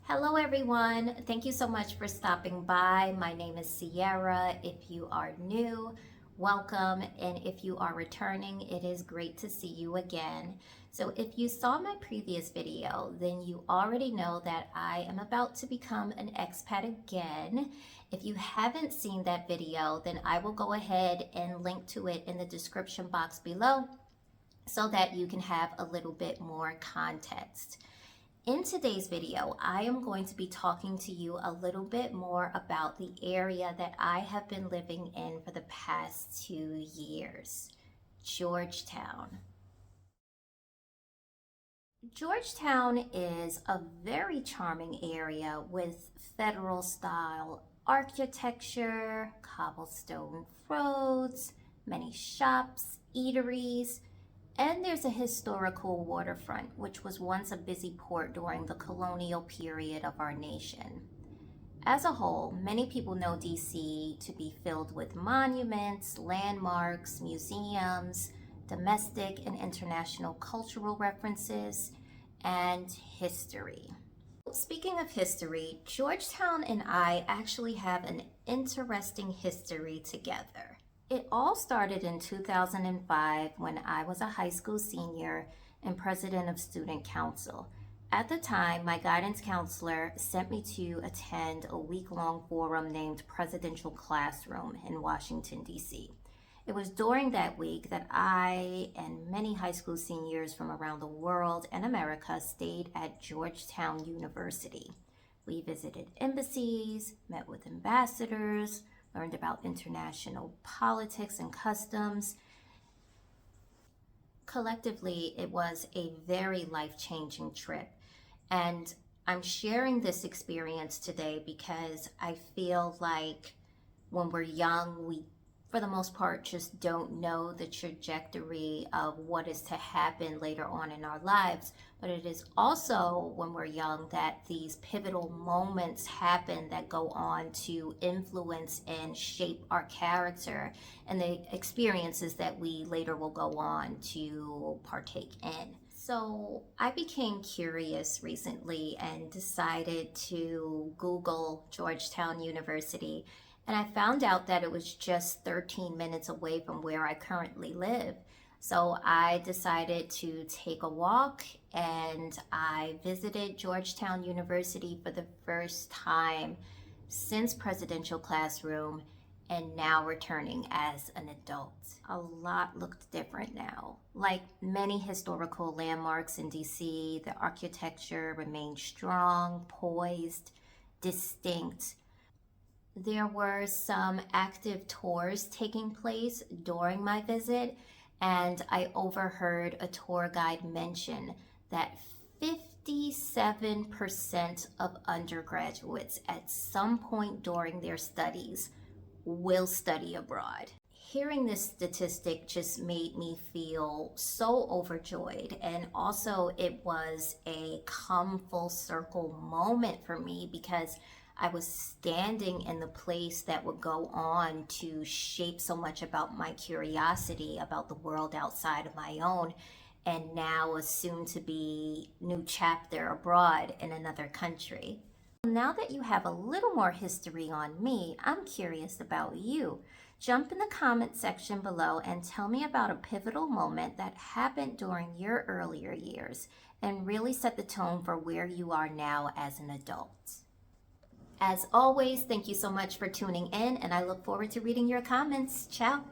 Hello everyone, thank you so much for stopping by. My name is Sierra. If you are new, welcome, and if you are returning, it is great to see you again. So if you saw my previous video, then you already know that I am about to become an expat again. If you haven't seen that video, then I will go ahead and link to it in the description box below so that you can have a little bit more context. In today's video, I am going to be talking to you a little bit more about the area that I have been living in for the past 2 years, Georgetown. Georgetown is a very charming area with federal style architecture, cobblestone roads, many shops, eateries, and there's a historical waterfront, which was once a busy port during the colonial period of our nation. As a whole, many people know DC to be filled with monuments, landmarks, museums, domestic and international cultural references, and history. Speaking of history, Georgetown and I actually have an interesting history together. It all started in 2005 when I was a high school senior and president of student council. At the time, my guidance counselor sent me to attend a week-long forum named Presidential Classroom in Washington, D.C. It was during that week that I and many high school seniors from around the world and America stayed at Georgetown University. We visited embassies, met with ambassadors, learned about international politics and customs. Collectively, it was a very life-changing trip. And I'm sharing this experience today because I feel like when we're young, we, for the most part, just don't know the trajectory of what is to happen later on in our lives. But it is also when we're young that these pivotal moments happen that go on to influence and shape our character and the experiences that we later will go on to partake in. So I became curious recently and decided to Google Georgetown University, and I found out that it was just 13 minutes away from where I currently live. So I decided to take a walk and I visited Georgetown University for the first time since Presidential Classroom and now returning as an adult. A lot looked different now. Like many historical landmarks in DC, the architecture remained strong, poised, distinct. There were some active tours taking place during my visit, and I overheard a tour guide mention that 57% of undergraduates at some point during their studies will study abroad. Hearing this statistic just made me feel so overjoyed, and also it was a come full circle moment for me because I was standing in the place that would go on to shape so much about my curiosity about the world outside of my own, and now a soon-to-be new chapter abroad in another country. Now that you have a little more history on me, I'm curious about you. Jump in the comment section below and tell me about a pivotal moment that happened during your earlier years and really set the tone for where you are now as an adult. As always, thank you so much for tuning in, and I look forward to reading your comments. Ciao.